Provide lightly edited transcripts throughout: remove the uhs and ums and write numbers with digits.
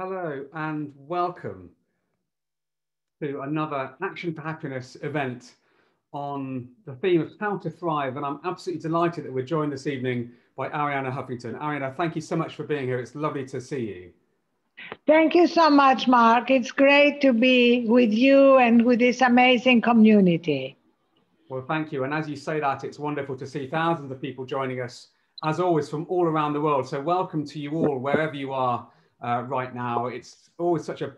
Hello and welcome to another Action for Happiness event on the theme of how to thrive. And I'm absolutely delighted that we're joined this evening by Arianna Huffington. Arianna, thank you so much for being here. It's lovely to see you. Thank you so much, Mark. It's great to be with you and with this amazing community. Well, thank you. And as you say that, it's wonderful to see thousands of people joining us, as always, from all around the world. So welcome to you all, wherever you are right now. It's always such a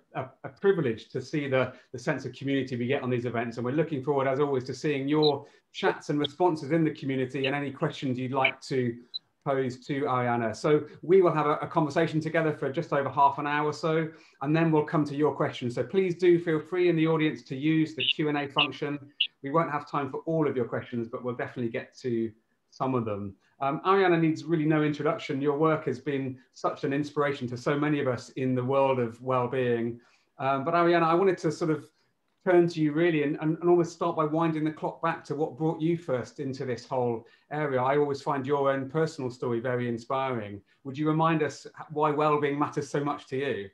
privilege to see the sense of community we get on these events. And we're looking forward, as always, to seeing your chats and responses in the community and any questions you'd like to pose to Arianna. So we will have a conversation together for just over half an hour or so, and then we'll come to your questions. So please do feel free in the audience to use the Q&A function. We won't have time for all of your questions, but we'll definitely get to some of them. Arianna needs really no introduction. Your work has been such an inspiration to so many of us in the world of well-being. But Arianna, I wanted to sort of turn to you really and almost start by winding the clock back to what brought you first into this whole area. I always find your own personal story very inspiring. Would you remind us why well-being matters so much to you?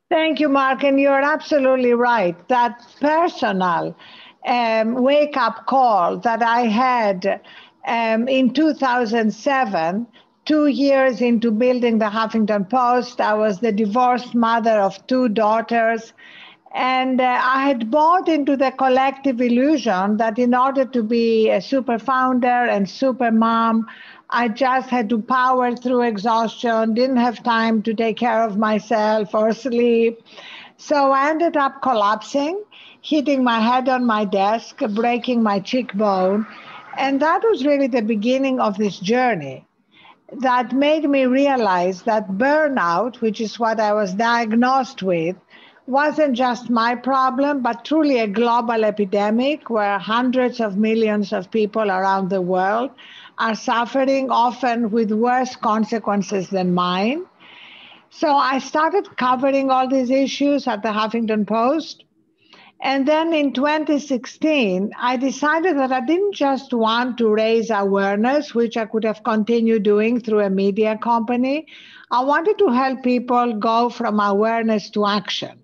Thank you, Mark. And you're absolutely right. That personal wake-up call that I had in 2007, 2 years into building the Huffington Post. I was the divorced mother of 2 daughters. And I had bought into the collective illusion that in order to be a super founder and super mom, I just had to power through exhaustion, didn't have time to take care of myself or sleep. So I ended up collapsing, hitting my head on my desk, breaking my cheekbone. And that was really the beginning of this journey that made me realize that burnout, which is what I was diagnosed with, wasn't just my problem, but truly a global epidemic where hundreds of millions of people around the world are suffering, often with worse consequences than mine. So I started covering all these issues at the Huffington Post. And then in 2016, I decided that I didn't just want to raise awareness, which I could have continued doing through a media company. I wanted to help people go from awareness to action.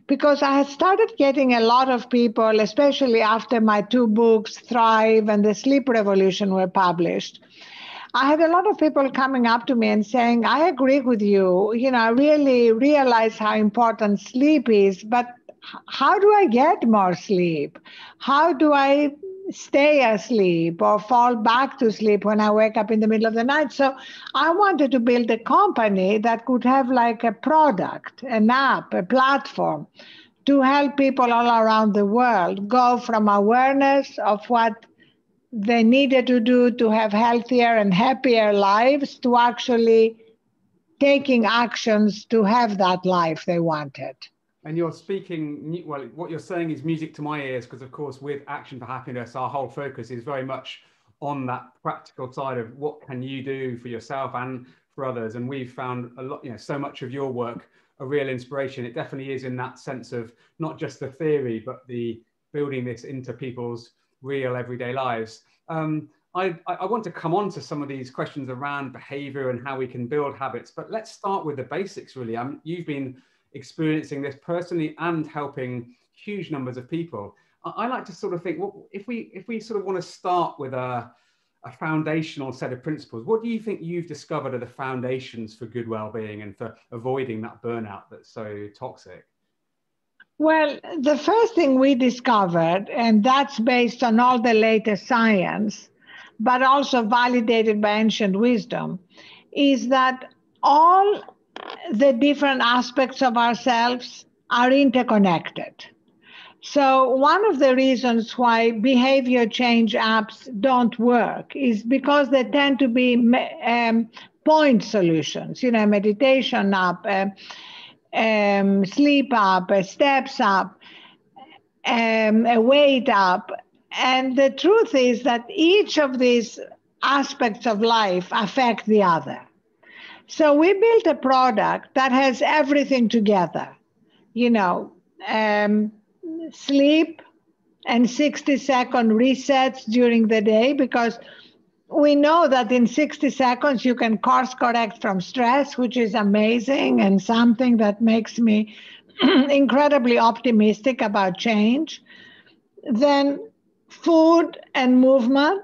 Because I had started getting a lot of people, especially after my 2 books, Thrive and The Sleep Revolution, were published. I had a lot of people coming up to me and saying, I agree with you. I really realize how important sleep is, but how do I get more sleep? How do I stay asleep or fall back to sleep when I wake up in the middle of the night? So I wanted to build a company that could have like a product, an app, a platform to help people all around the world go from awareness of what they needed to do to have healthier and happier lives to actually taking actions to have that life they wanted. And you're speaking, well, what you're saying is music to my ears, because of course with Action for Happiness, our whole focus is very much on that practical side of what can you do for yourself and for others. And we've found a lot, so much of your work a real inspiration. It definitely is in that sense of not just the theory, but the building this into people's real everyday lives. I want to come on to some of these questions around behavior and how we can build habits, but let's start with the basics really. You've been experiencing this personally and helping huge numbers of people. I like to sort of think, well, if we sort of want to start with a foundational set of principles, what do you think you've discovered are the foundations for good well-being and for avoiding that burnout that's so toxic? Well, the first thing we discovered, and that's based on all the latest science, but also validated by ancient wisdom, is that all the different aspects of ourselves are interconnected. So one of the reasons why behavior change apps don't work is because they tend to be point solutions, a meditation app, sleep app, a steps app, a weight app. And the truth is that each of these aspects of life affect the other. So we built a product that has everything together, sleep and 60-second resets during the day, because we know that in 60 seconds you can course correct from stress, which is amazing and something that makes me incredibly optimistic about change. Then food and movement,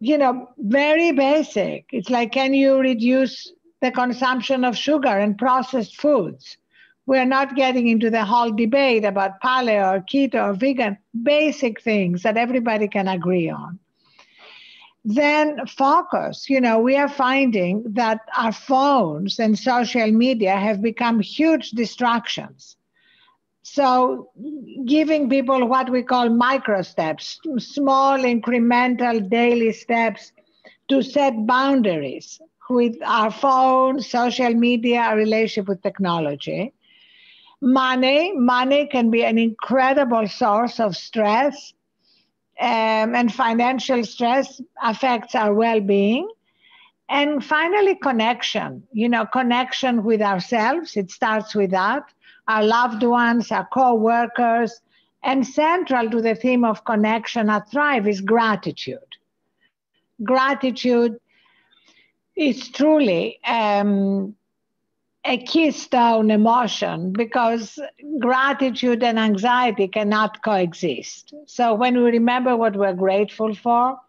very basic. It's like, can you reduce the consumption of sugar and processed foods? We're not getting into the whole debate about paleo or keto or vegan, basic things that everybody can agree on. Then focus. We are finding that our phones and social media have become huge distractions. So giving people what we call micro steps, small incremental daily steps to set boundaries with our phone, social media, our relationship with technology. Money can be an incredible source of stress, and financial stress affects our well-being. And finally, connection, connection with ourselves. It starts with that, our loved ones, our co-workers, and central to the theme of connection at Thrive is gratitude. Gratitude is truly a keystone emotion, because gratitude and anxiety cannot coexist. So when we remember what we're grateful for,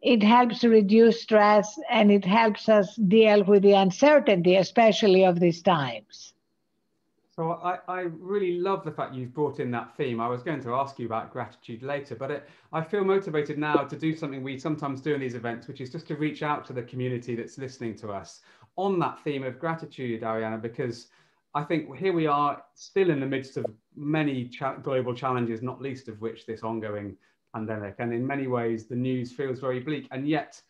it helps reduce stress and it helps us deal with the uncertainty, especially of these times. So I really love the fact you've brought in that theme. I was going to ask you about gratitude later, but I feel motivated now to do something we sometimes do in these events, which is just to reach out to the community that's listening to us on that theme of gratitude, Arianna, because I think here we are still in the midst of many global challenges, not least of which this ongoing pandemic. And in many ways, the news feels very bleak. And yet,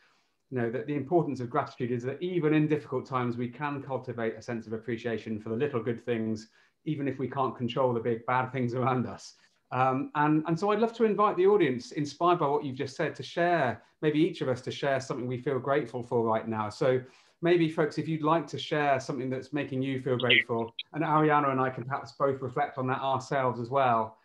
that the importance of gratitude is that even in difficult times, we can cultivate a sense of appreciation for the little good things, even if we can't control the big bad things around us. And so I'd love to invite the audience, inspired by what you've just said, to share, maybe each of us to share something we feel grateful for right now. So maybe folks, if you'd like to share something that's making you feel grateful, and Arianna and I can perhaps both reflect on that ourselves as well.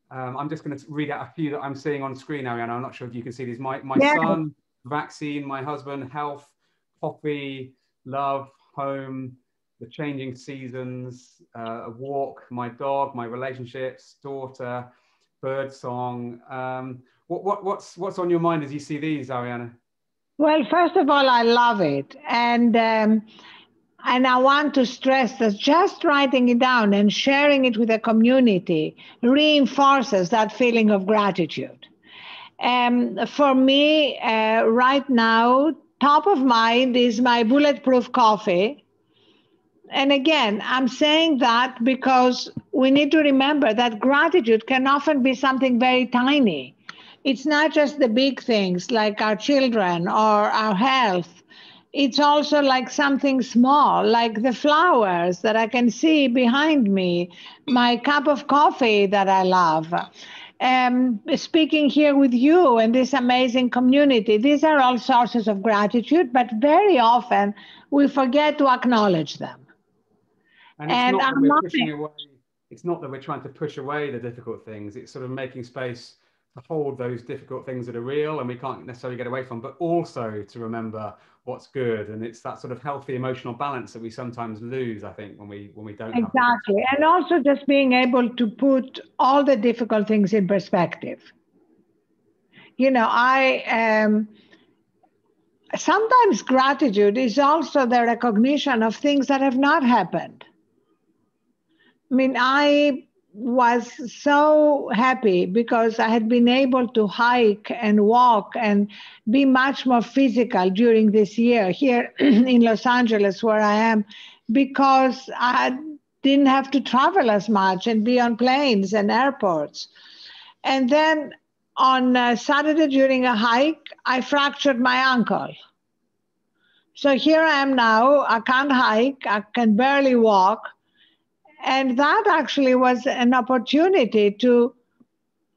I'm just going to read out a few that I'm seeing on screen, Arianna. I'm not sure if you can see these. My son, vaccine, my husband, health, coffee, love, home, the changing seasons, a walk, my dog, my relationships, daughter, bird song. What's on your mind as you see these, Arianna? Well, first of all, I love it. And I want to stress that just writing it down and sharing it with the community reinforces that feeling of gratitude. For me, right now, top of mind is my bulletproof coffee. And again, I'm saying that because we need to remember that gratitude can often be something very tiny. It's not just the big things like our children or our health. It's also like something small, like the flowers that I can see behind me, my cup of coffee that I love. Speaking here with you and this amazing community, these are all sources of gratitude, but very often we forget to acknowledge them. And it's not that we're pushing away, it's not that we're trying to push away the difficult things, it's sort of making space to hold those difficult things that are real and we can't necessarily get away from, but also to remember what's good. And it's that sort of healthy emotional balance that we sometimes lose, I think, when we don't have exactly. And also just being able to put all the difficult things in perspective. Sometimes gratitude is also the recognition of things that have not happened. I mean, I was so happy because I had been able to hike and walk and be much more physical during this year here in Los Angeles, where I am, because I didn't have to travel as much and be on planes and airports. And then on Saturday during a hike, I fractured my ankle. So here I am now, I can't hike, I can barely walk. And that actually was an opportunity to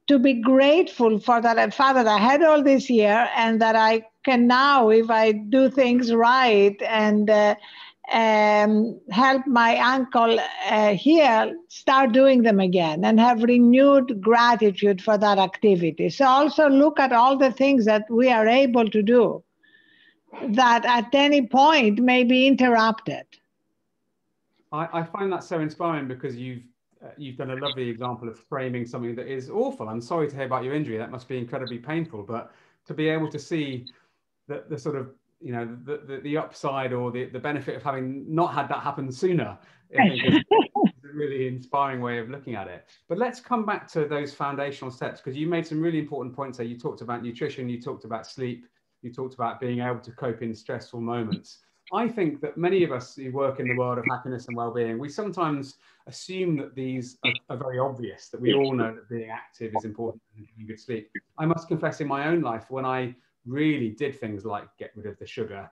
be grateful for that fact that I had all this year and that I can now, if I do things right and help my ankle heal, start doing them again and have renewed gratitude for that activity. So also look at all the things that we are able to do that at any point may be interrupted. I find that so inspiring because you've done a lovely example of framing something that is awful. I'm sorry to hear about your injury. That must be incredibly painful, but to be able to see the sort of, you know, the upside or the benefit of having not had that happen sooner, I think is a really inspiring way of looking at it. But let's come back to those foundational steps, because you made some really important points there. You talked about nutrition, you talked about sleep, you talked about being able to cope in stressful moments. I think that many of us who work in the world of happiness and well-being, we sometimes assume that these are very obvious, that we all know that being active is important and getting good sleep. I must confess, in my own life, when I really did things like get rid of the sugar,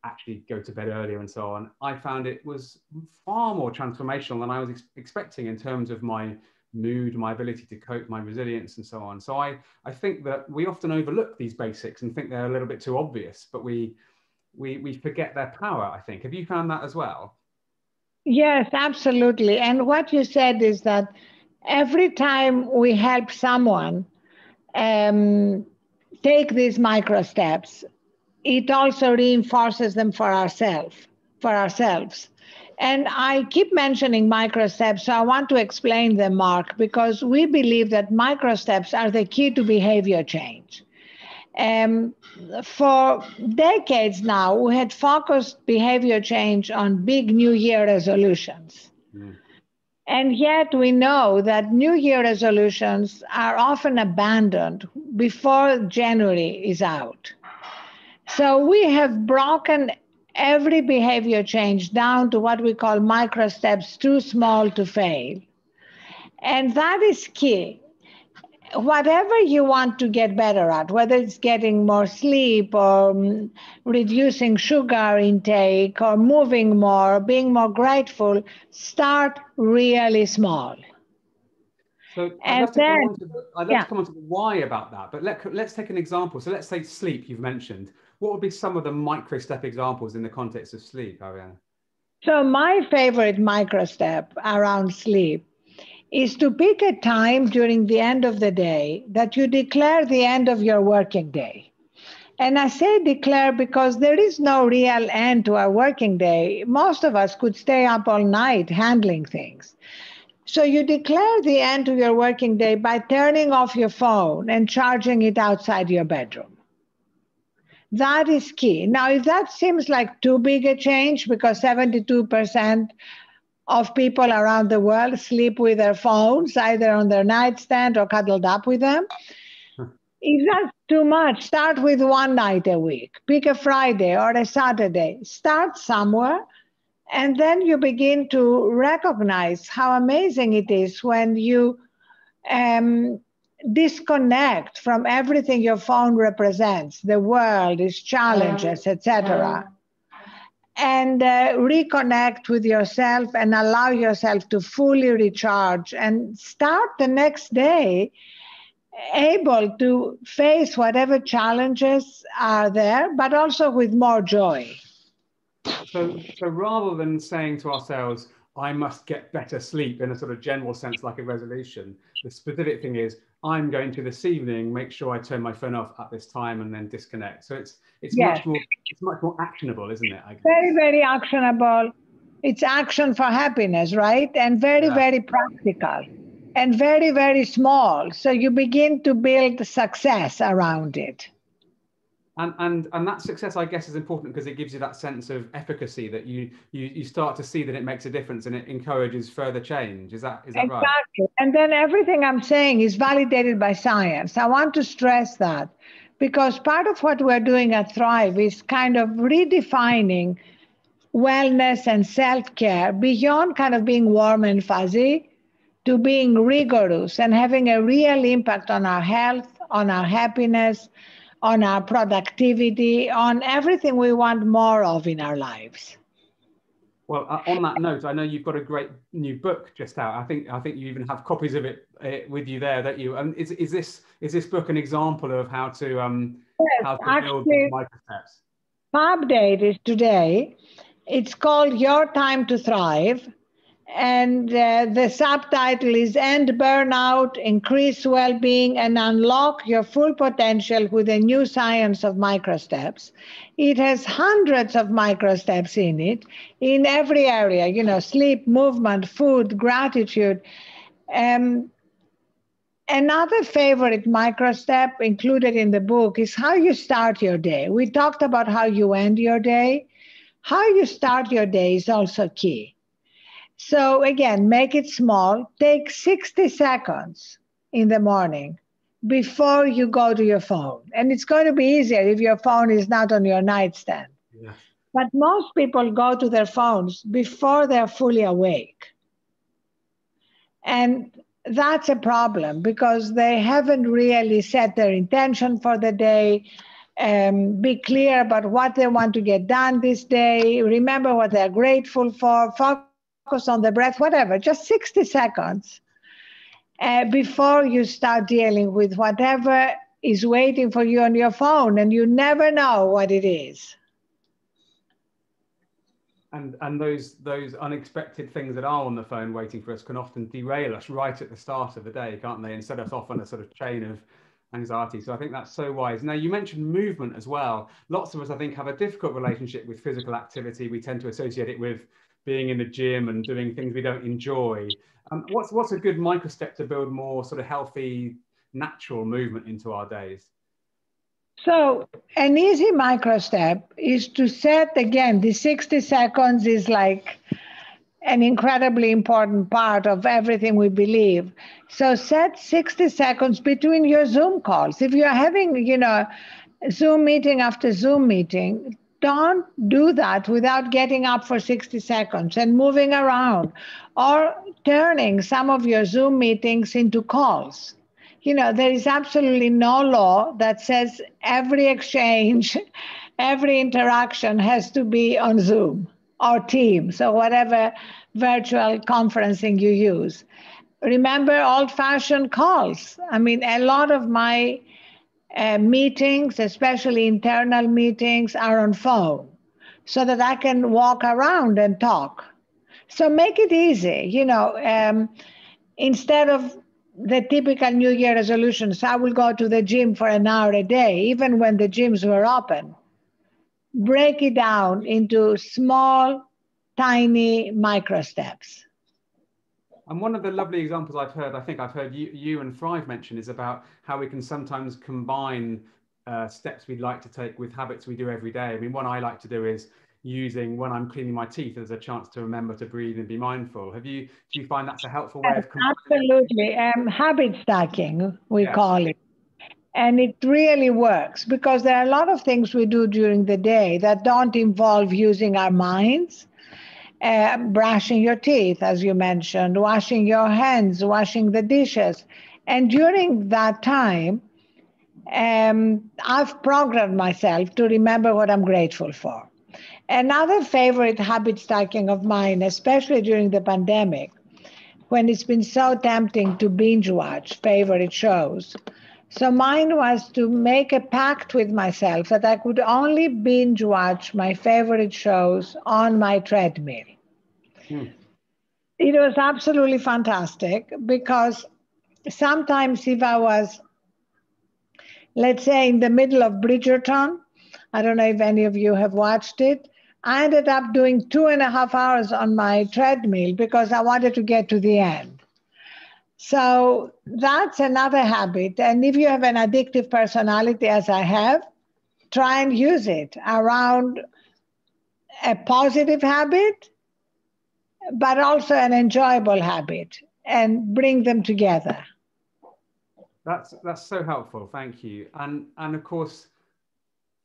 actually go to bed earlier and so on, I found it was far more transformational than I was expecting in terms of my mood, my ability to cope, my resilience and so on. So I think that we often overlook these basics and think they're a little bit too obvious, but we forget their power, I think. Have you found that as well? Yes, absolutely. And what you said is that every time we help someone take these micro steps, it also reinforces them for ourselves. And I keep mentioning micro steps, so I want to explain them, Mark, because we believe that micro steps are the key to behavior change. For decades now, we had focused behavior change on big New Year resolutions. Mm. And yet we know that New Year resolutions are often abandoned before January is out. So we have broken every behavior change down to what we call micro steps, too small to fail. And that is key. Whatever you want to get better at, whether it's getting more sleep or reducing sugar intake or moving more, being more grateful, start really small. So I'd love to come on to the why about that, but let's take an example. So let's say sleep, you've mentioned. What would be some of the micro step examples in the context of sleep, Arianna? So my favorite micro step around sleep is to pick a time during the end of the day that you declare the end of your working day. And I say declare because there is no real end to our working day. Most of us could stay up all night handling things. So you declare the end to your working day by turning off your phone and charging it outside your bedroom. That is key. Now, if that seems like too big a change, because 72% of people around the world sleep with their phones, either on their nightstand or cuddled up with them. If that's too much, start with one night a week. Pick a Friday or a Saturday. Start somewhere, and then you begin to recognize how amazing it is when you disconnect from everything your phone represents, the world, its challenges, etc., and reconnect with yourself and allow yourself to fully recharge and start the next day able to face whatever challenges are there, but also with more joy. So rather than saying to ourselves, I must get better sleep in a sort of general sense, like a resolution, the specific thing is, I'm going to this evening make sure I turn my phone off at this time and then disconnect. So it's yes. much more actionable, isn't it? Very, very actionable. It's action for happiness, right? And very, very practical and very, very small. So you begin to build success around it. And that success, I guess, is important because it gives you that sense of efficacy that you start to see that it makes a difference and it encourages further change. Is that exactly right? Exactly. And then everything I'm saying is validated by science. I want to stress that because part of what we're doing at Thrive is kind of redefining wellness and self-care beyond kind of being warm and fuzzy to being rigorous and having a real impact on our health, on our happiness, on our productivity, on everything we want more of in our lives. Well, on that note, I know you've got a great new book just out. I think you even have copies of it with you there. That you is this book an example of how to build micro steps? Pub date is today. It's called Your Time to Thrive. And the subtitle is End Burnout, Increase Wellbeing, and Unlock Your Full Potential with a New Science of Microsteps. It has hundreds of microsteps in it, in every area, sleep, movement, food, gratitude. Another favorite microstep included in the book is how you start your day. We talked about how you end your day. How you start your day is also key. So again, make it small. Take 60 seconds in the morning before you go to your phone. And it's going to be easier if your phone is not on your nightstand. Yes. But most people go to their phones before they're fully awake. And that's a problem because they haven't really set their intention for the day. Be clear about what they want to get done this day. Remember what they're grateful for. Focus on the breath, whatever. Just 60 seconds before you start dealing with whatever is waiting for you on your phone, and you never know what it is. And those unexpected things that are on the phone waiting for us can often derail us right at the start of the day, can't they? And set us off on a sort of chain of anxiety. So I think that's so wise. Now, you mentioned movement as well. Lots of us, I think, have a difficult relationship with physical activity. We tend to associate it with being in the gym and doing things we don't enjoy. What's a good microstep to build more sort of healthy, natural movement into our days? So an easy microstep is to set, again, the 60 seconds is like an incredibly important part of everything we believe. So set 60 seconds between your Zoom calls. If you're having, Zoom meeting after Zoom meeting, don't do that without getting up for 60 seconds and moving around or turning some of your Zoom meetings into calls. There is absolutely no law that says every exchange, every interaction has to be on Zoom or Teams or whatever virtual conferencing you use. Remember old-fashioned calls. I mean, a lot of my meetings, especially internal meetings, are on phone so that I can walk around and talk. So make it easy, instead of the typical New Year resolutions, I will go to the gym for an hour a day, even when the gyms were open. Break it down into small, tiny micro steps. And one of the lovely examples I've heard, I think I've heard you and Thrive mention, is about how we can sometimes combine steps we'd like to take with habits we do every day. I mean, one I like to do is using when I'm cleaning my teeth as a chance to remember to breathe and be mindful. Do you find that's a helpful way of Absolutely. Habit stacking, we call it. And it really works because there are a lot of things we do during the day that don't involve using our minds. Brushing your teeth, as you mentioned, washing your hands, washing the dishes. And during that time, I've programmed myself to remember what I'm grateful for. Another favorite habit stacking of mine, especially during the pandemic, when it's been so tempting to binge watch favorite shows. So mine was to make a pact with myself that I could only binge watch my favorite shows on my treadmill. It was absolutely fantastic because sometimes if I was, let's say, in the middle of Bridgerton, I don't know if any of you have watched it, I ended up doing 2.5 hours on my treadmill because I wanted to get to the end. So that's another habit. And if you have an addictive personality, as I have, try and use it around a positive habit, but also an enjoyable habit, and bring them together. That's so helpful. Thank you. And of course,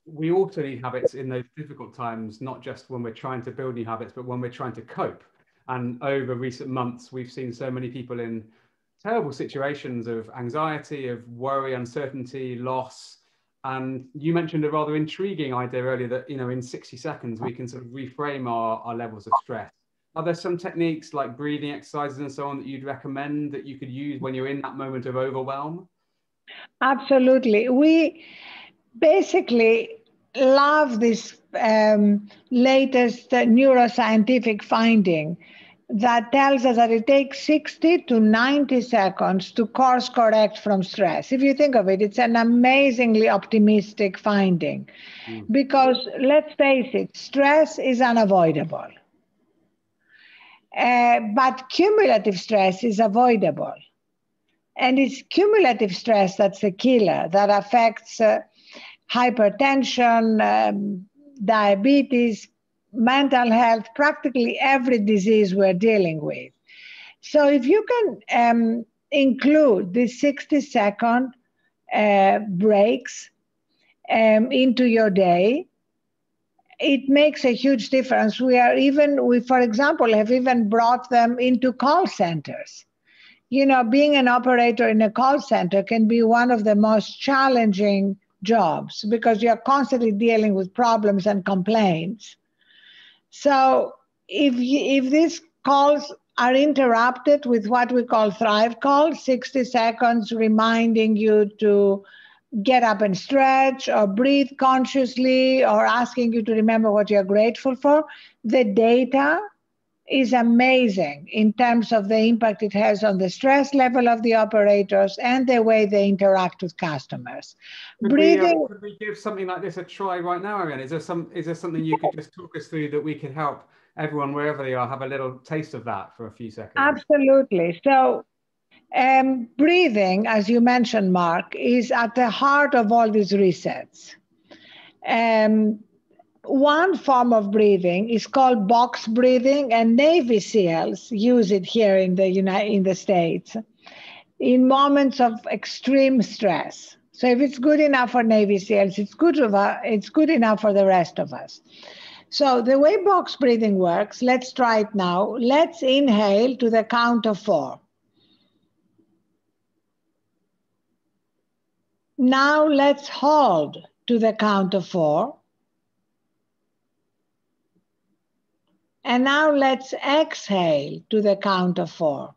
we also need habits in those difficult times, not just when we're trying to build new habits, but when we're trying to cope. And over recent months, we've seen so many people in terrible situations of anxiety, of worry, uncertainty, loss. And you mentioned a rather intriguing idea earlier that, in 60 seconds, we can sort of reframe our levels of stress. Are there some techniques like breathing exercises and so on that you'd recommend that you could use when you're in that moment of overwhelm? Absolutely. We basically love this latest neuroscientific finding that tells us that it takes 60 to 90 seconds to course correct from stress. If you think of it, it's an amazingly optimistic finding because let's face it, stress is unavoidable. But cumulative stress is avoidable. And it's cumulative stress that's the killer that affects hypertension, diabetes, mental health, practically every disease we're dealing with. So if you can include these 60-second breaks into your day, it makes a huge difference. We, for example, have even brought them into call centers. You know, being an operator in a call center can be one of the most challenging jobs because you're constantly dealing with problems and complaints. So if these calls are interrupted with what we call Thrive calls, 60 seconds reminding you to get up and stretch or breathe consciously or asking you to remember what you're grateful for, the data is amazing in terms of the impact it has on the stress level of the operators and the way they interact with customers. Could we give something like this a try right now, Arianna? Is there something you could just talk us through that we could help everyone wherever they are have a little taste of that for a few seconds? Absolutely. So breathing, as you mentioned, Mark, is at the heart of all these resets. One form of breathing is called box breathing, and Navy SEALs use it here in the States in moments of extreme stress. So if it's good enough for Navy SEALs, it's good enough for the rest of us. So the way box breathing works, let's try it now. Let's inhale to the count of 4. Now let's hold to the count of 4. And now let's exhale to the count of 4.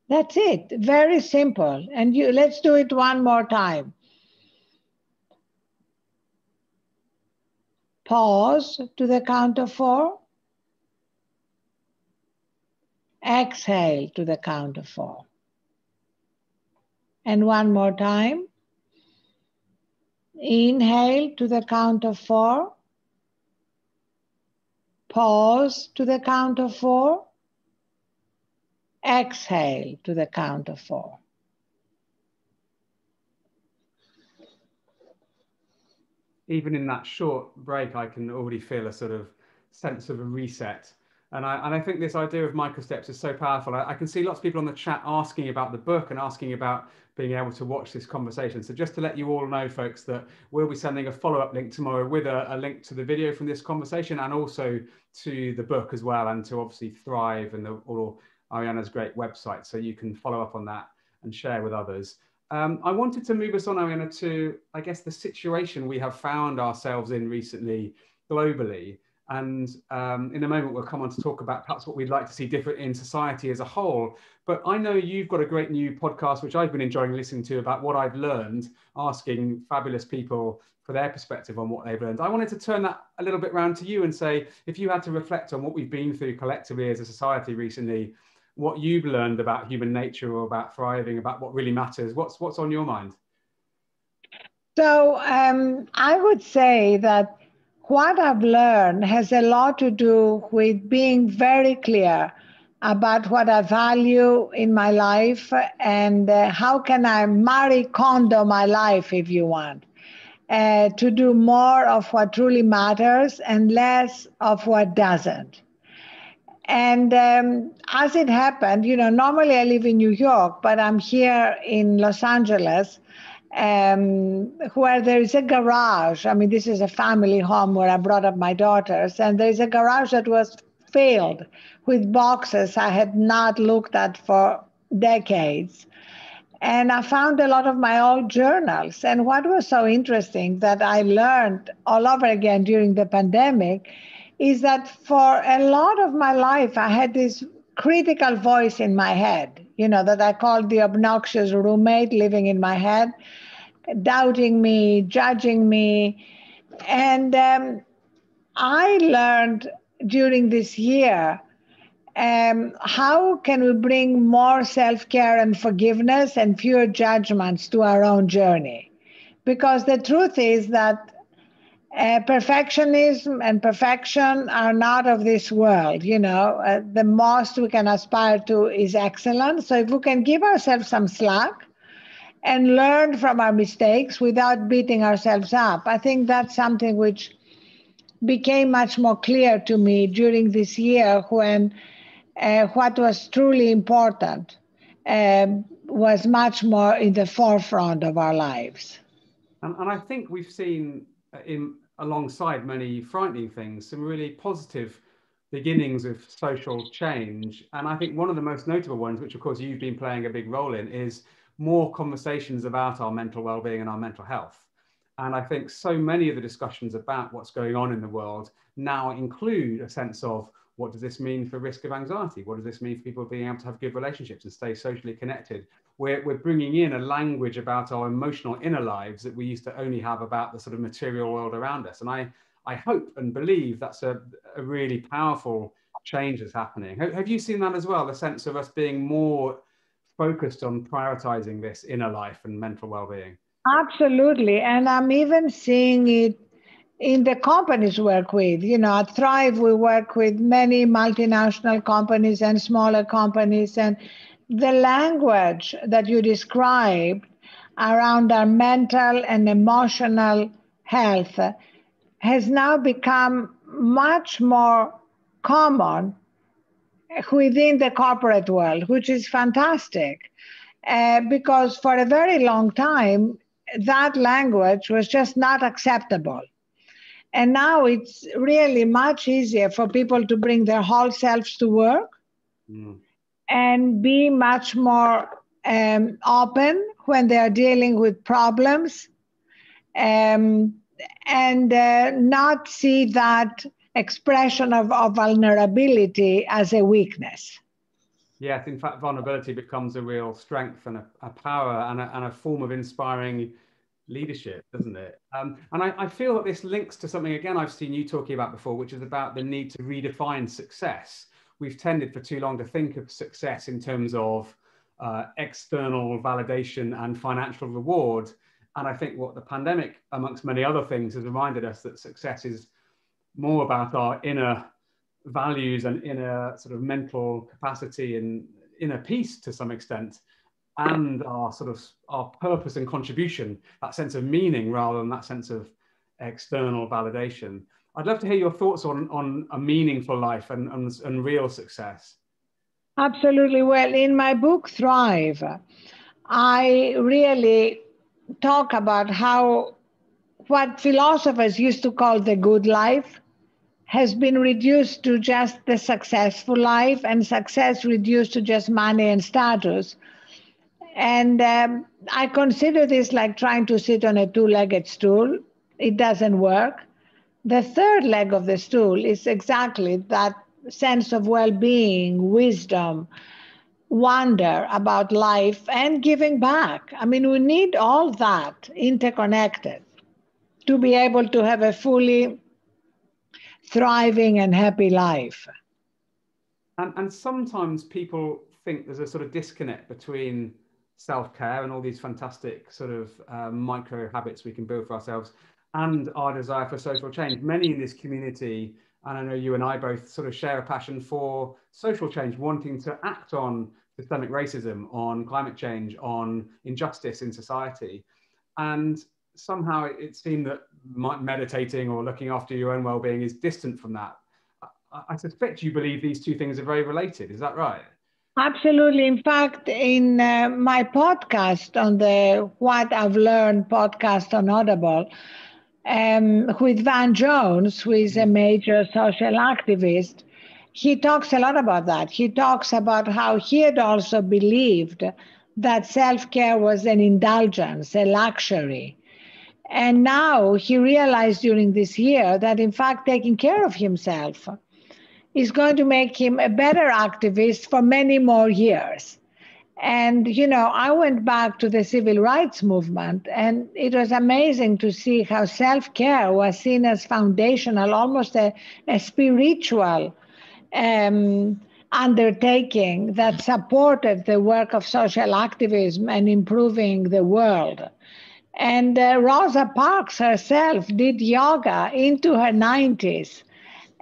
That's it. Very simple. And let's do it one more time. Pause to the count of 4. Exhale to the count of 4. And one more time. Inhale to the count of 4. Pause to the count of 4. Exhale to the count of 4. Even in that short break, I can already feel a sort of sense of a reset. And I think this idea of micro steps is so powerful. I can see lots of people on the chat asking about the book and asking about being able to watch this conversation. So just to let you all know, folks, that we'll be sending a follow-up link tomorrow with a link to the video from this conversation and also to the book as well, and to obviously Thrive and or Arianna's great website. So you can follow up on that and share with others. I wanted to move us on, Arianna, to, I guess, the situation we have found ourselves in recently globally. And in a moment, we'll come on to talk about perhaps what we'd like to see different in society as a whole. But I know you've got a great new podcast, which I've been enjoying listening to, about what I've learned, asking fabulous people for their perspective on what they've learned. I wanted to turn that a little bit round to you and say, if you had to reflect on what we've been through collectively as a society recently, what you've learned about human nature or about thriving, about what really matters, what's on your mind? So I would say that what I've learned has a lot to do with being very clear about what I value in my life and how can I Marie Kondo my life, if you want, to do more of what truly matters and less of what doesn't. And as it happened, normally I live in New York, but I'm here in Los Angeles, where there is a garage. I mean, this is a family home where I brought up my daughters, and there's a garage that was filled with boxes I had not looked at for decades. And I found a lot of my old journals. And what was so interesting that I learned all over again during the pandemic is that for a lot of my life, I had this critical voice in my head, that I called the obnoxious roommate living in my head, doubting me, judging me, And I learned during this year how can we bring more self-care and forgiveness and fewer judgments to our own journey? Because the truth is that perfectionism and perfection are not of this world. The most we can aspire to is excellence. So if we can give ourselves some slack and learn from our mistakes without beating ourselves up, I think that's something which became much more clear to me during this year, when what was truly important was much more in the forefront of our lives. And I think we've seen alongside many frightening things, some really positive beginnings of social change. And I think one of the most notable ones, which of course you've been playing a big role in, is more conversations about our mental well-being and our mental health. And I think so many of the discussions about what's going on in the world now include a sense of, what does this mean for risk of anxiety? What does this mean for people being able to have good relationships and stay socially connected? We're bringing in a language about our emotional inner lives that we used to only have about the sort of material world around us. And I hope and believe that's a really powerful change that's happening. Have you seen that as well, the sense of us being more focused on prioritizing this inner life and mental well-being? Absolutely. And I'm even seeing it in the companies we work with. At Thrive, we work with many multinational companies and smaller companies. And the language that you described around our mental and emotional health has now become much more common within the corporate world, which is fantastic. Because for a very long time, that language was just not acceptable. And now it's really much easier for people to bring their whole selves to work and be much more open when they are dealing with problems, and not see that expression of vulnerability as a weakness. Yes, in fact, vulnerability becomes a real strength and a power and a form of inspiring leadership, doesn't it? And I feel that this links to something, again, I've seen you talking about before, which is about the need to redefine success. We've tended for too long to think of success in terms of external validation and financial reward. And I think what the pandemic, amongst many other things, has reminded us that success is more about our inner values and inner sort of mental capacity and inner peace to some extent, and our purpose and contribution, that sense of meaning rather than that sense of external validation. I'd love to hear your thoughts on a meaningful life and real success. Absolutely. Well, in my book, Thrive, I really talk about how what philosophers used to call the good life has been reduced to just the successful life, and success reduced to just money and status. And I consider this like trying to sit on a two-legged stool. It doesn't work. The third leg of the stool is exactly that sense of well-being, wisdom, wonder about life, and giving back. I mean, we need all that interconnected to be able to have a fully thriving and happy life. And sometimes people think there's a sort of disconnect between self-care and all these fantastic sort of micro habits we can build for ourselves and our desire for social change. Many in this community, and I know you and I both sort of share a passion for social change, wanting to act on systemic racism, on climate change, on injustice in society. And somehow it seemed that meditating or looking after your own well-being is distant from that. I suspect you believe these two things are very related. Is that right? Absolutely. In fact, in my podcast on the What I've Learned podcast on Audible, with Van Jones, who is a major social activist, he talks a lot about that. He talks about how he had also believed that self-care was an indulgence, a luxury. And now he realized during this year that, in fact, taking care of himself is going to make him a better activist for many more years. And, I went back to the civil rights movement, and it was amazing to see how self-care was seen as foundational, almost a spiritual undertaking that supported the work of social activism and improving the world. And Rosa Parks herself did yoga into her 90s.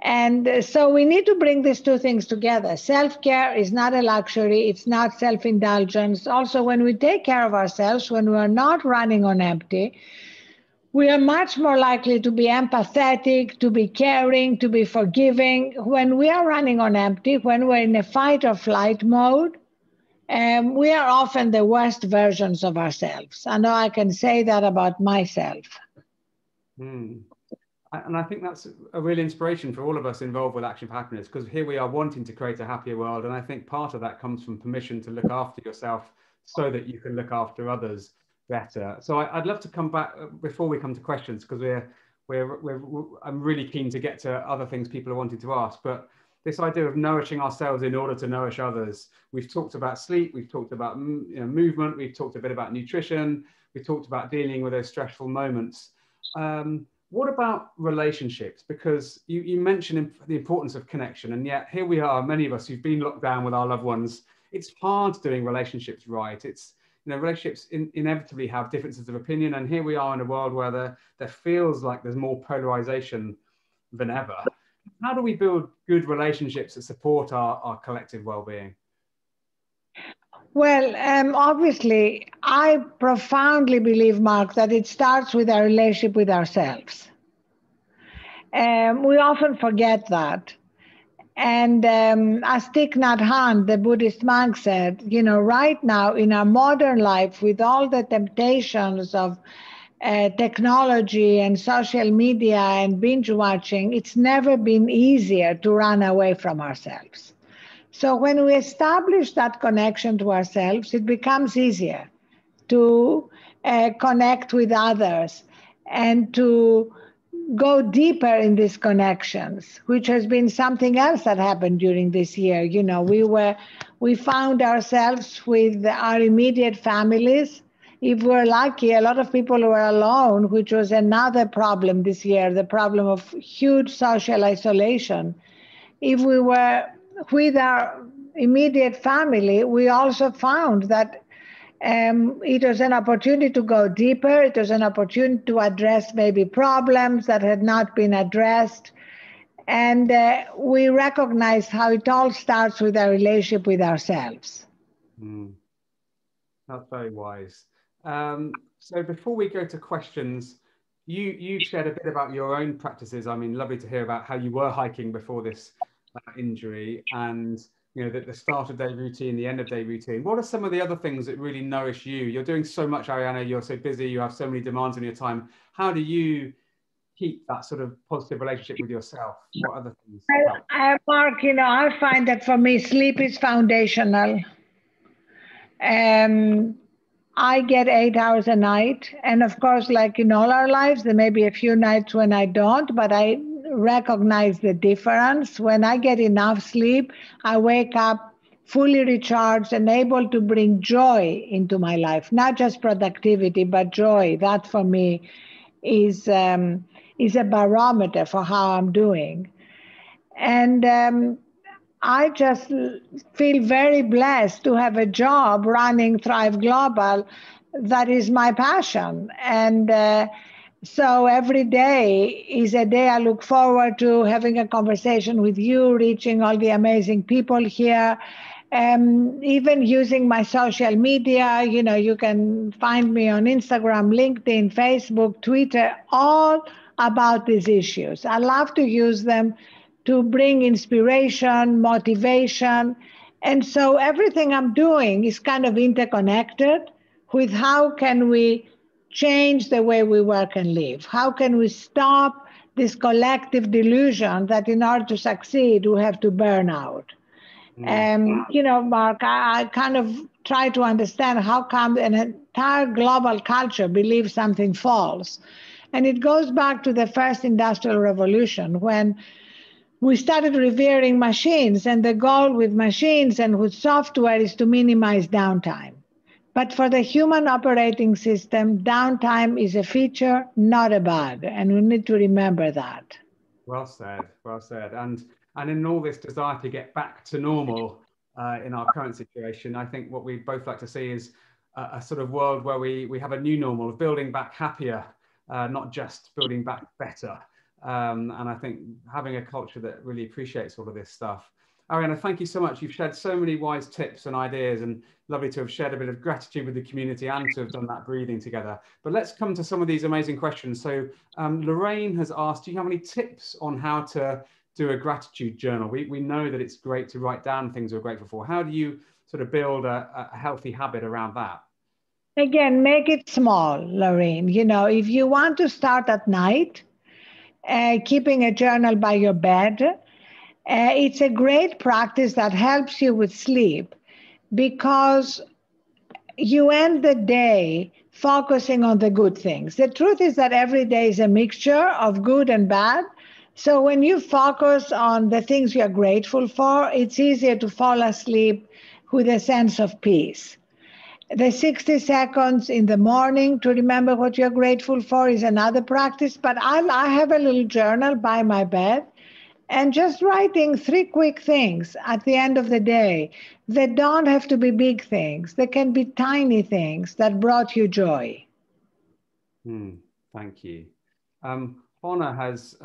And so we need to bring these two things together. Self-care is not a luxury. It's not self-indulgence. Also, when we take care of ourselves, when we are not running on empty, we are much more likely to be empathetic, to be caring, to be forgiving. When we are running on empty, when we're in a fight or flight mode, we are often the worst versions of ourselves. I know I can say that about myself. And I think that's a real inspiration for all of us involved with Action for Happiness, because here we are wanting to create a happier world. And I think part of that comes from permission to look after yourself so that you can look after others better. So I'd love to come back before we come to questions, because I'm really keen to get to other things people are wanting to ask. But this idea of nourishing ourselves in order to nourish others. We've talked about sleep, we've talked about movement, we've talked a bit about nutrition, we've talked about dealing with those stressful moments. What about relationships? Because you mentioned the importance of connection, and yet here we are, many of us who've been locked down with our loved ones. It's hard doing relationships right. It's, relationships inevitably have differences of opinion, and here we are in a world where there feels like there's more polarization than ever. How do we build good relationships that support our collective well-being? Well, obviously, I profoundly believe, Mark, that it starts with our relationship with ourselves. We often forget that. And as Thich Nhat Hanh, the Buddhist monk, said, right now in our modern life, with all the temptations of technology and social media and binge watching, it's never been easier to run away from ourselves. So when we establish that connection to ourselves, it becomes easier to connect with others and to go deeper in these connections, which has been something else that happened during this year. We found ourselves with our immediate families. If we're lucky, a lot of people were alone, which was another problem this year, the problem of huge social isolation. If we were with our immediate family, we also found that it was an opportunity to go deeper. It was an opportunity to address maybe problems that had not been addressed. And we recognized how it all starts with our relationship with ourselves. That's very wise. So before we go to questions, you shared a bit about your own practices. I mean, lovely to hear about how you were hiking before this injury, and the start of day routine, the end of day routine. What are some of the other things that really nourish you? You're doing so much, Arianna. You're so busy. You have so many demands on your time. How do you keep that sort of positive relationship with yourself? What other things help? Mark, I find that for me, sleep is foundational. I get 8 hours a night. And of course, like in all our lives, there may be a few nights when I don't, but I recognize the difference. When I get enough sleep, I wake up fully recharged and able to bring joy into my life, not just productivity, but joy. That for me is a barometer for how I'm doing. And I just feel very blessed to have a job running Thrive Global that is my passion. And so every day is a day I look forward to having a conversation with you, reaching all the amazing people here, even using my social media. You can find me on Instagram, LinkedIn, Facebook, Twitter, all about these issues. I love to use them to bring inspiration, motivation. And so everything I'm doing is kind of interconnected with how can we change the way we work and live? How can we stop this collective delusion that in order to succeed, we have to burn out? Mark, I kind of try to understand how come an entire global culture believes something false. And it goes back to the first industrial revolution when we started revering machines, and the goal with machines and with software is to minimize downtime. But for the human operating system, downtime is a feature, not a bug, and we need to remember that. Well said, well said. And in all this desire to get back to normal in our current situation, I think what we both like to see is a sort of world where we have a new normal of building back happier, not just building back better. And I think having a culture that really appreciates all of this stuff. Arianna, thank you so much. You've shared so many wise tips and ideas, and lovely to have shared a bit of gratitude with the community and to have done that breathing together. But let's come to some of these amazing questions. So Lorraine has asked, do you have any tips on how to do a gratitude journal? We know that it's great to write down things we're grateful for. How do you sort of build a healthy habit around that? Again, make it small, Lorraine. You know, if you want to start at night, keeping a journal by your bed, it's a great practice that helps you with sleep because you end the day focusing on the good things. The truth is that every day is a mixture of good and bad. So when you focus on the things you're grateful for, it's easier to fall asleep with a sense of peace. The 60 seconds in the morning to remember what you're grateful for is another practice, but I have a little journal by my bed and just writing 3 quick things at the end of the day. They don't have to be big things. They can be tiny things that brought you joy. Thank you. Honor has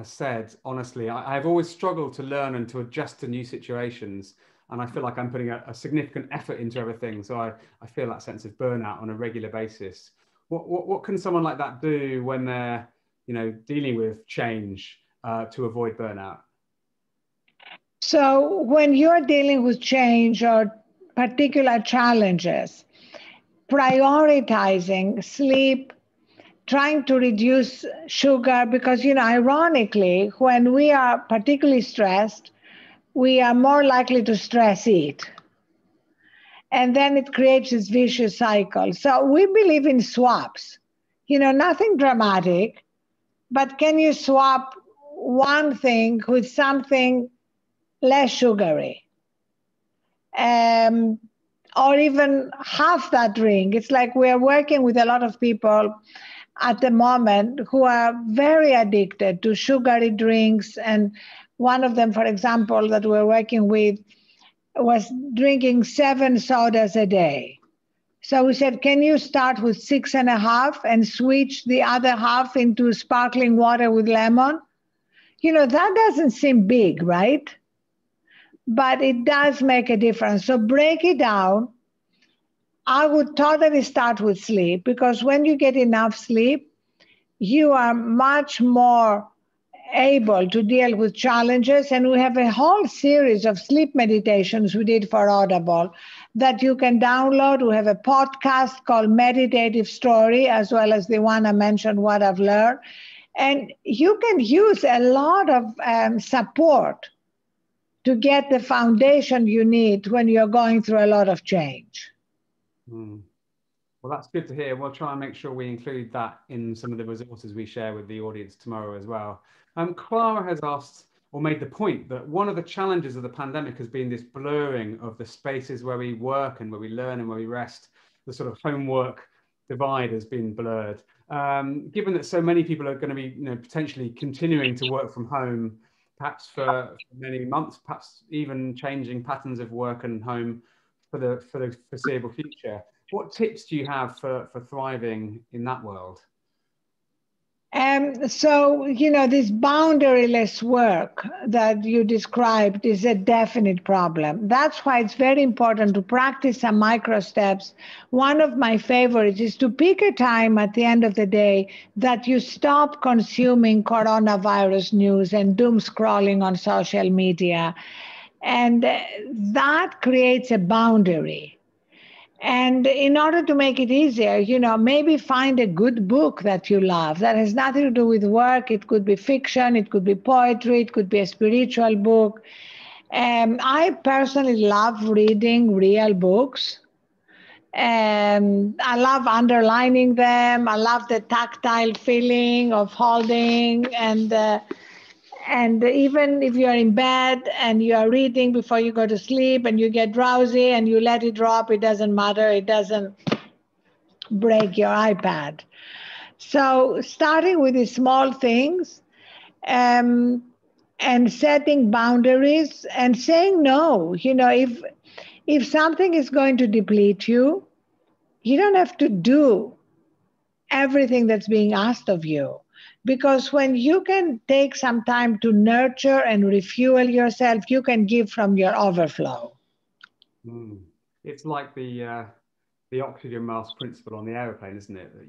said, honestly, I've always struggled to learn and to adjust to new situations. And I feel like I'm putting a significant effort into everything. So I feel that sense of burnout on a regular basis. What can someone like that do when they're, dealing with change to avoid burnout? So when you're dealing with change or particular challenges, prioritizing sleep, trying to reduce sugar, because, ironically, when we are particularly stressed, we are more likely to stress eat. And then it creates this vicious cycle. So we believe in swaps, nothing dramatic, but can you swap one thing with something less sugary? Or even half that drink. It's like we're working with a lot of people at the moment who are very addicted to sugary drinks. And one of them, for example, that we're working with was drinking 7 sodas a day. So we said, can you start with 6.5 and switch the other half into sparkling water with lemon? That doesn't seem big, right? But it does make a difference. So break it down. I would totally start with sleep, because when you get enough sleep, you are much more able to deal with challenges. And we have a whole series of sleep meditations we did for Audible that you can download. We have a podcast called Meditative Story, as well as the one I mentioned, What I've Learned. And you can use a lot of support to get the foundation you need when you're going through a lot of change. Well, that's good to hear. We'll try and make sure we include that in some of the resources we share with the audience tomorrow as well. Clara has asked or made the point that one of the challenges of the pandemic has been this blurring of the spaces where we work and where we learn and where we rest. The sort of homework divide has been blurred. Given that so many people are going to be, potentially continuing to work from home, perhaps for many months, perhaps even changing patterns of work and home for the foreseeable future. What tips do you have for thriving in that world? So, this boundaryless work that you described is a definite problem. That's why it's very important to practice some micro steps. One of my favorites is to pick a time at the end of the day that you stop consuming coronavirus news and doom scrolling on social media. And that creates a boundary. And in order to make it easier, maybe find a good book that you love that has nothing to do with work. It could be fiction, it could be poetry, it could be a spiritual book. I personally love reading real books. I love underlining them. I love the tactile feeling of holding. And and even if you're in bed and you are reading before you go to sleep and you get drowsy and you let it drop, it doesn't matter. It doesn't break your iPad. So starting with the small things, and setting boundaries and saying no. If something is going to deplete you, you don't have to do everything that's being asked of you. Because when you can take some time to nurture and refuel yourself, you can give from your overflow. It's like the oxygen mask principle on the airplane, isn't it? That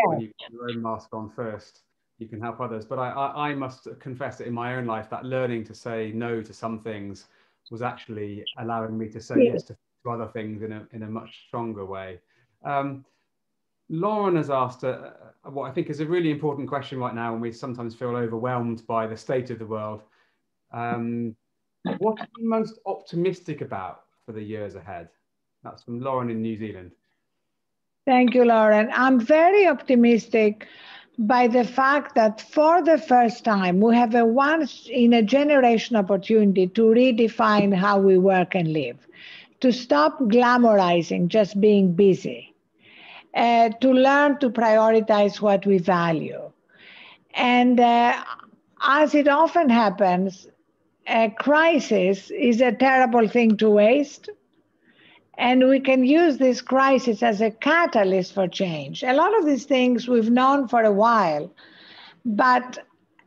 when you put your own mask on first, you can help others. But I must confess that in my own life, that learning to say no to some things was actually allowing me to say yes to other things in a much stronger way. Lauren has asked what I think is a really important question right now, when we sometimes feel overwhelmed by the state of the world. What are you most optimistic about for the years ahead? That's from Lauren in New Zealand. Thank you, Lauren. I'm very optimistic by the fact that for the first time, we have a once in a generation opportunity to redefine how we work and live, to stop glamorizing just being busy, to learn to prioritize what we value. And as it often happens, a crisis is a terrible thing to waste. And we can use this crisis as a catalyst for change. A lot of these things we've known for a while, but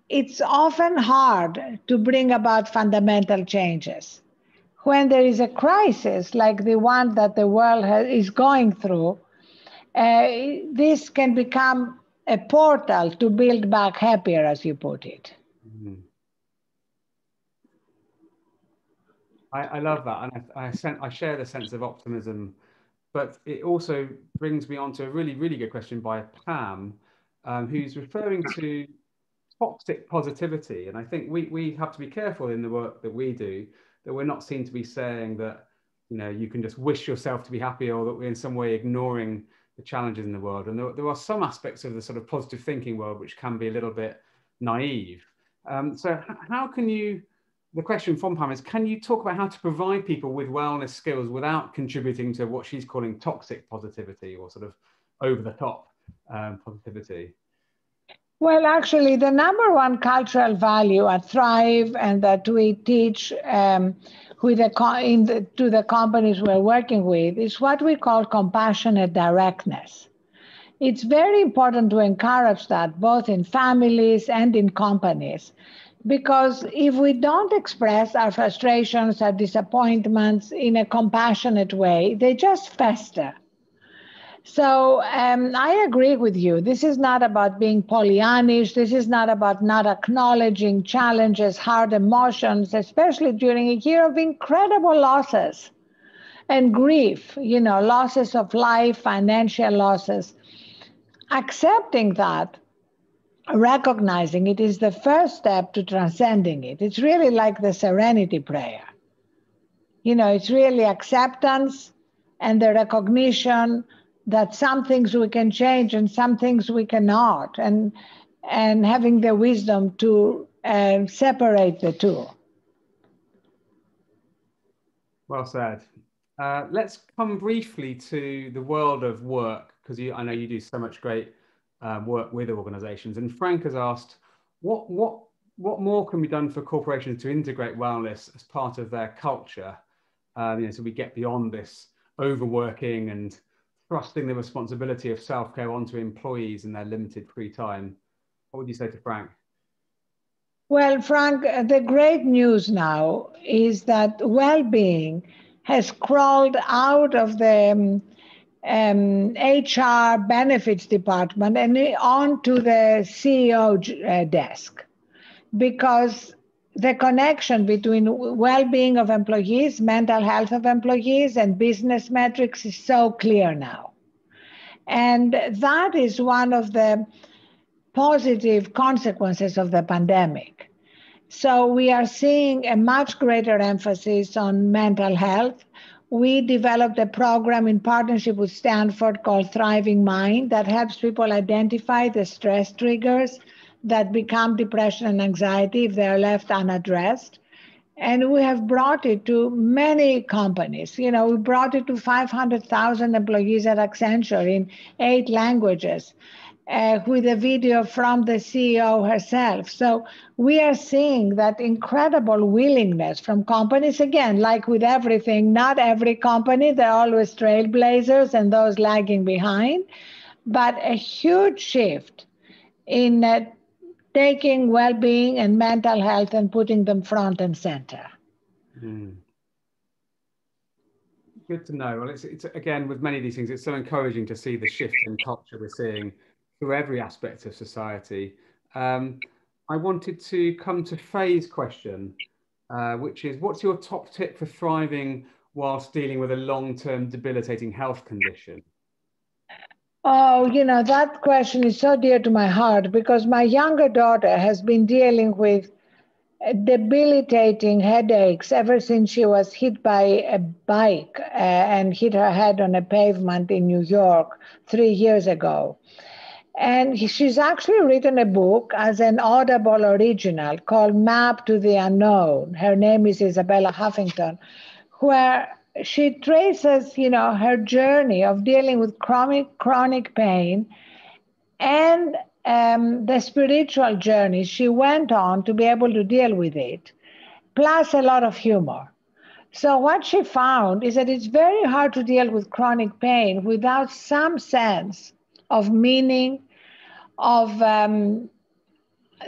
it's often hard to bring about fundamental changes. When there is a crisis like the one that the world is going through, this can become a portal to build back happier, as you put it. Mm-hmm. I love that, and I share the sense of optimism, but it also brings me on to a really, really good question by Pam, who's referring to toxic positivity. And I think we have to be careful in the work that we do, that we're not seen to be saying that, you can just wish yourself to be happy, or that we're in some way ignoring the challenges in the world. And there are some aspects of the sort of positive thinking world which can be a little bit naive. So how can you... The question from Pam is, can you talk about how to provide people with wellness skills without contributing to what she's calling toxic positivity, or sort of over the top positivity? Well, actually, the number one cultural value at Thrive and that we teach to the companies we're working with is what we call compassionate directness. It's very important to encourage that both in families and in companies. Because if we don't express our frustrations, our disappointments in a compassionate way, they just fester. So I agree with you. This is not about being Pollyannish. This is not about not acknowledging challenges, hard emotions, especially during a year of incredible losses and grief, losses of life, financial losses. Accepting that, recognizing it, is the first step to transcending it. It's really like the serenity prayer. It's really acceptance and the recognition that some things we can change and some things we cannot, and having the wisdom to separate the two. Well said. Let's come briefly to the world of work, because I know you do so much great work with organizations. And Frank has asked, what more can be done for corporations to integrate wellness as part of their culture, so we get beyond this overworking and thrusting the responsibility of self-care onto employees in their limited free time? What would you say to Frank? Well, Frank, the great news now is that Wellbeing has crawled out of the HR benefits department and onto the CEO desk, because the connection between well-being of employees, mental health of employees, and business metrics is so clear now. And that is one of the positive consequences of the pandemic. So we are seeing a much greater emphasis on mental health. We developed a program in partnership with Stanford called Thriving Mind that helps people identify the stress triggers that become depression and anxiety if they are left unaddressed. And we have brought it to many companies. You know, we brought it to 500,000 employees at Accenture in 8 languages, with a video from the CEO herself. So we are seeing that incredible willingness from companies. Again, like with everything, not every company, there are always trailblazers and those lagging behind, but a huge shift in taking well-being and mental health and putting them front and center. Good to know. Well, it's again, with many of these things, it's so encouraging to see the shift in culture we're seeing through every aspect of society. I wanted to come to Faye's question, which is, what's your top tip for thriving whilst dealing with a long-term debilitating health condition? Oh, you know, that question is so dear to my heart because my younger daughter has been dealing with debilitating headaches ever since she was hit by a bike and hit her head on a pavement in New York 3 years ago. And she's actually written a book as an Audible original called Map to the Unknown. Her name is Arianna Huffington, where she traces, you know, her journey of dealing with chronic pain and the spiritual journey she went on to be able to deal with it, plus a lot of humor. So what she found is that it's very hard to deal with chronic pain without some sense of meaning, of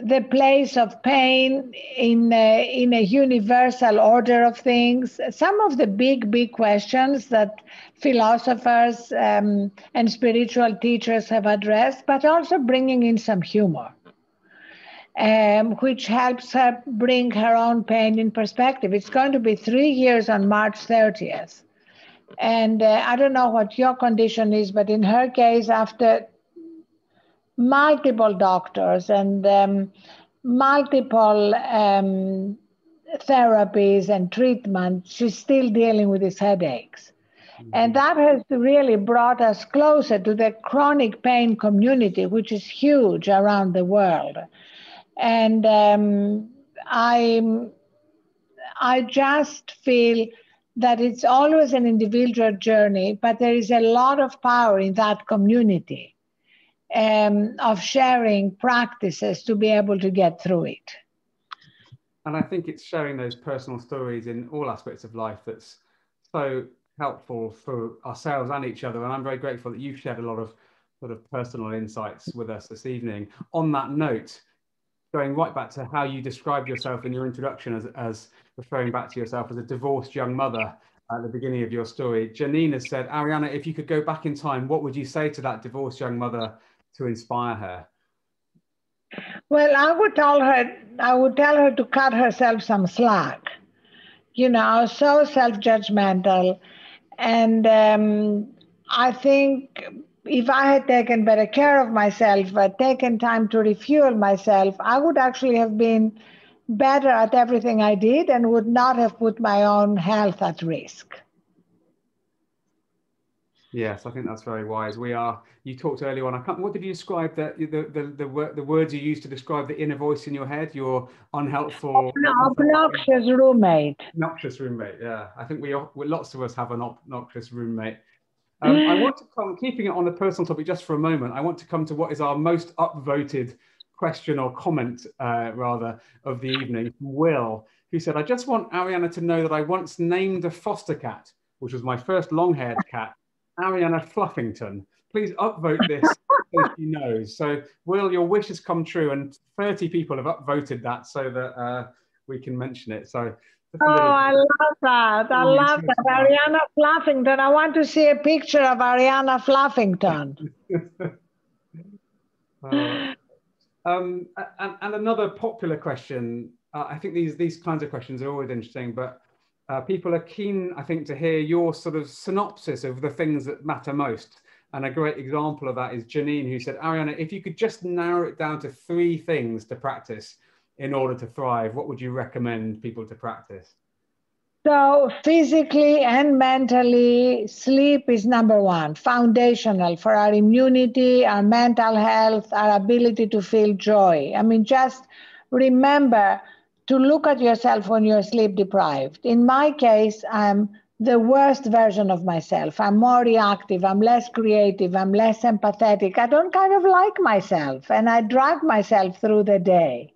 the place of pain in a universal order of things. Some of the big questions that philosophers and spiritual teachers have addressed, but also bringing in some humor, which helps her bring her own pain in perspective. It's going to be 3 years on March 30th. And I don't know what your condition is, but in her case, after multiple doctors and multiple therapies and treatments, she's still dealing with these headaches. And that has really brought us closer to the chronic pain community, which is huge around the world. And I just feel that it's always an individual journey, but there is a lot of power in that community of sharing practices to be able to get through it. And I think it's sharing those personal stories in all aspects of life that's so helpful for ourselves and each other. And I'm very grateful that you've shared a lot of sort of personal insights with us this evening. On that note, going right back to how you described yourself in your introduction as referring back to yourself as a divorced young mother at the beginning of your story, Janine has said, Arianna, if you could go back in time, what would you say to that divorced young mother to inspire her? Well, I would tell her to cut herself some slack. You know, so self-judgmental. And I think if I had taken better care of myself, taken time to refuel myself, I would actually have been better at everything I did and would not have put my own health at risk. Yes, I think that's very wise. You talked earlier on, what did you describe the words you used to describe the inner voice in your head, your unhelpful... Obnoxious roommate. Obnoxious roommate, yeah. I think lots of us have an obnoxious roommate. I want to come, keeping it on the personal topic just for a moment, I want to come to what is our most upvoted question or comment, rather, of the evening, Will, who said, I just want Arianna to know that I once named a foster cat, which was my first long-haired cat, Arianna Fluffington. Please upvote this so she knows. So, Will, your wish has come true, and 30 people have upvoted that so that we can mention it. So, I love that. I love that. Arianna Fluffington. I want to see a picture of Arianna Fluffington. And another popular question, I think these kinds of questions are always interesting, but people are keen, I think, to hear your sort of synopsis of the things that matter most. And a great example of that is Janine, who said, Arianna, if you could just narrow it down to 3 things to practice in order to thrive, what would you recommend people to practice? So physically and mentally, sleep is number one, foundational for our immunity, our mental health, our ability to feel joy. I mean, just remember to look at yourself when you're sleep deprived. In my case, I'm the worst version of myself. I'm more reactive, I'm less creative, I'm less empathetic. I don't kind of like myself, and I drag myself through the day.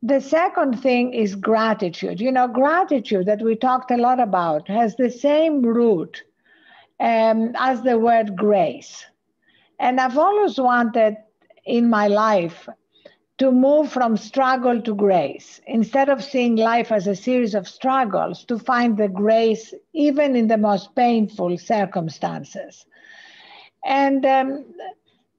The second thing is gratitude. You know, gratitude that we talked a lot about has the same root as the word grace. And I've always wanted in my life to move from struggle to grace. Instead of seeing life as a series of struggles, to find the grace even in the most painful circumstances. And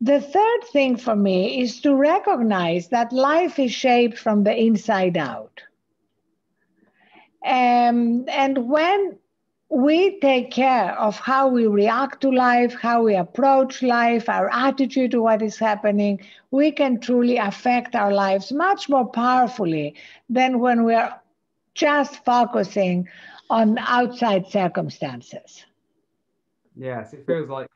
the third thing for me is to recognize that life is shaped from the inside out. And when we take care of how we react to life, how we approach life, our attitude to what is happening, we can truly affect our lives much more powerfully than when we're just focusing on outside circumstances. Yes, it feels like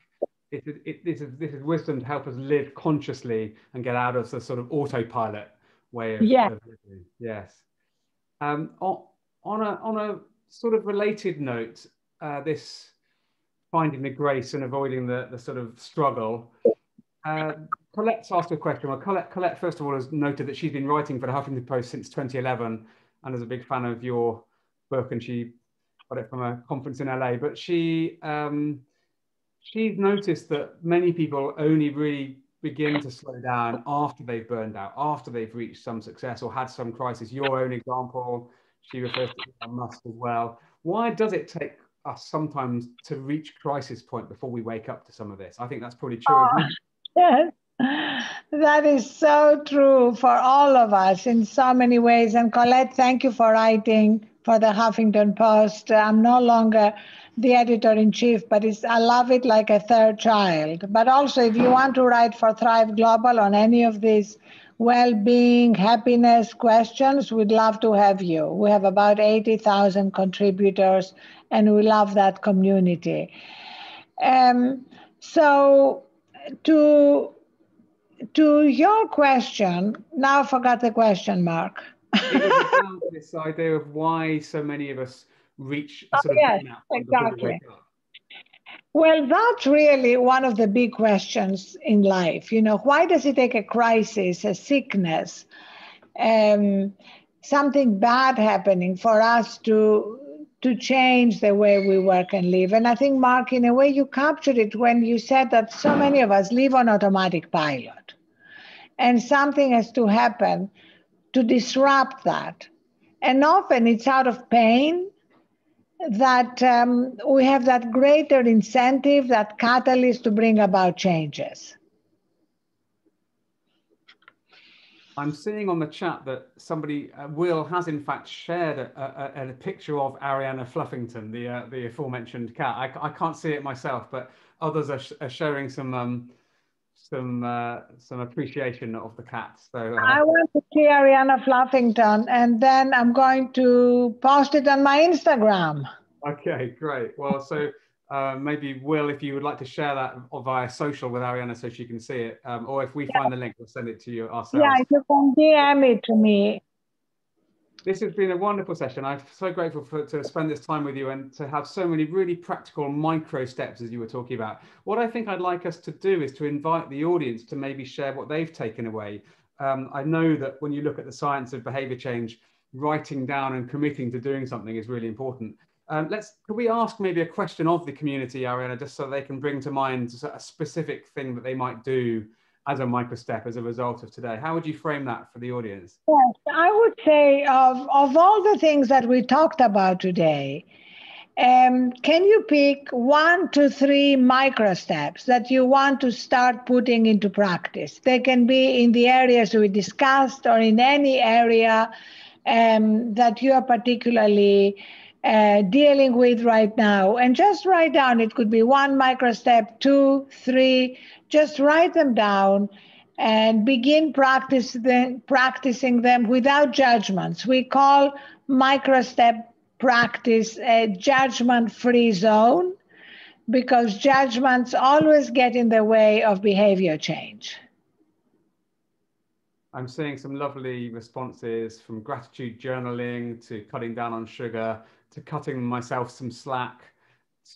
this is wisdom to help us live consciously and get out of the sort of autopilot way of living. Yes. On a sort of related note, this finding the grace and avoiding the sort of struggle. Colette's asked a question. Well, Colette, first of all, has noted that she's been writing for the Huffington Post since 2011 and is a big fan of your book, and she got it from a conference in LA. But she's noticed that many people only really begin to slow down after they've burned out, after they've reached some success or had some crisis. Your own example, she refers to Elon Musk as well. Why does it take us sometimes to reach crisis point before we wake up to some of this? I think that's probably true, isn't it? Yes. That is so true for all of us in so many ways. And Colette, thank you for writing for the Huffington Post. I'm no longer the editor-in-chief, but I love it like a third child. But also, if you want to write for Thrive Global on any of these well-being, happiness questions, we'd love to have you. We have about 80,000 contributors, and we love that community. So to your question, now I forgot the question, Mark. It was about this idea of why so many of us reach a sort of burnout before we wake up. Well, that's really one of the big questions in life. You know, why does it take a crisis, a sickness, something bad happening for us to change the way we work and live? And I think, Mark, in a way you captured it when you said that so many of us live on automatic pilot. And something has to happen to disrupt that. And often it's out of pain that we have that greater incentive, that catalyst to bring about changes. I'm seeing on the chat that somebody, Will, has in fact shared a picture of Arianna Huffington, the aforementioned cat. I can't see it myself, but others are showing some appreciation of the cat. So I want to see Arianna Huffington, and then I'm going to post it on my Instagram. Okay, great. Well, so maybe Will, if you would like to share that via social with Arianna so she can see it, or if we find the link, we'll send it to you ourselves. Yeah, you can DM it to me. This has been a wonderful session. I'm so grateful to spend this time with you and to have so many really practical micro steps as you were talking about. What I think I'd like us to do is to invite the audience to maybe share what they've taken away. I know that when you look at the science of behavior change, writing down and committing to doing something is really important. Could we ask maybe a question of the community, Arianna, just so they can bring to mind a specific thing that they might do as a micro step as a result of today? How would you frame that for the audience? Yes, I would say of all the things that we talked about today, can you pick 1 to 3 micro steps that you want to start putting into practice? They can be in the areas we discussed or in any area that you are particularly dealing with right now. And just write down, it could be 1 micro step, 2, 3, just write them down and begin practicing them without judgments. We call micro step practice a judgment-free zone, because judgments always get in the way of behavior change. I'm seeing some lovely responses, from gratitude journaling to cutting down on sugar to cutting myself some slack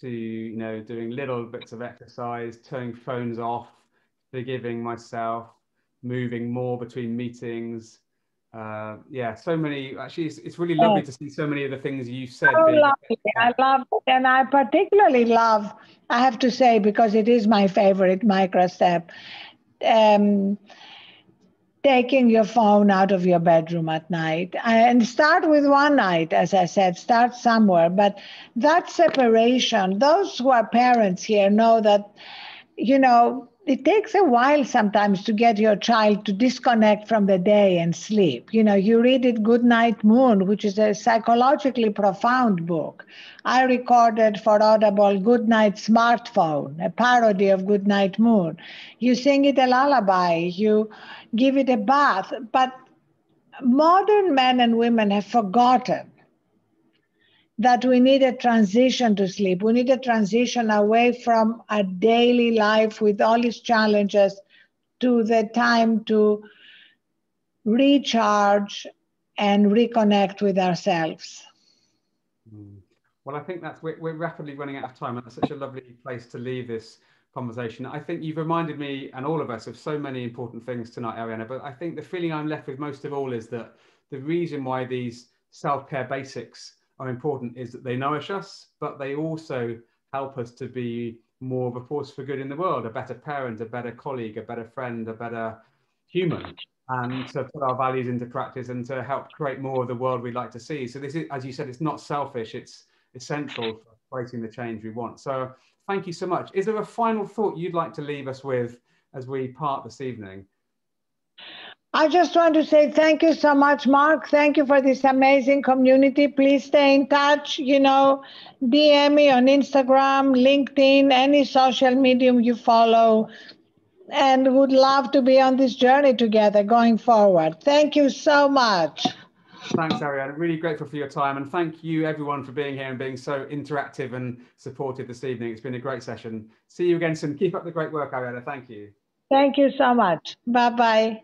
to doing little bits of exercise, turning phones off, forgiving myself, moving more between meetings. Yeah, so many. Actually, it's really lovely to see so many of the things you said. So being lovely. I love it. And I particularly love, I have to say, because it is my favorite micro step, taking your phone out of your bedroom at night, and start with one night. As I said, start somewhere, but that separation, those who are parents here know that it takes a while sometimes to get your child to disconnect from the day and sleep. You read it Good Night Moon, which is a psychologically profound book. I recorded for Audible Good Night Smartphone, a parody of Good Night Moon. You sing it a lullaby, you give it a bath, but modern men and women have forgotten that we need a transition to sleep. We need a transition away from a daily life with all its challenges to the time to recharge and reconnect with ourselves. Well, I think we're rapidly running out of time, and that's such a lovely place to leave this conversation. I think you've reminded me and all of us of so many important things tonight, Arianna, but I think the feeling I'm left with most of all is that the reason why these self-care basics are important is that they nourish us, but they also help us to be more of a force for good in the world, a better parent, a better colleague, a better friend, a better human, and to put our values into practice and to help create more of the world we'd like to see. So this is, as you said, it's not selfish, it's essential for creating the change we want. So thank you so much. Is there a final thought you'd like to leave us with as we part this evening? I just want to say thank you so much, Mark. Thank you for this amazing community. Please stay in touch. DM me on Instagram, LinkedIn, any social medium you follow, and would love to be on this journey together going forward. Thank you so much. Thanks, Arianna. Really grateful for your time. And thank you, everyone, for being here and being so interactive and supportive this evening. It's been a great session. See you again soon. Keep up the great work, Arianna. Thank you. Thank you so much. Bye-bye.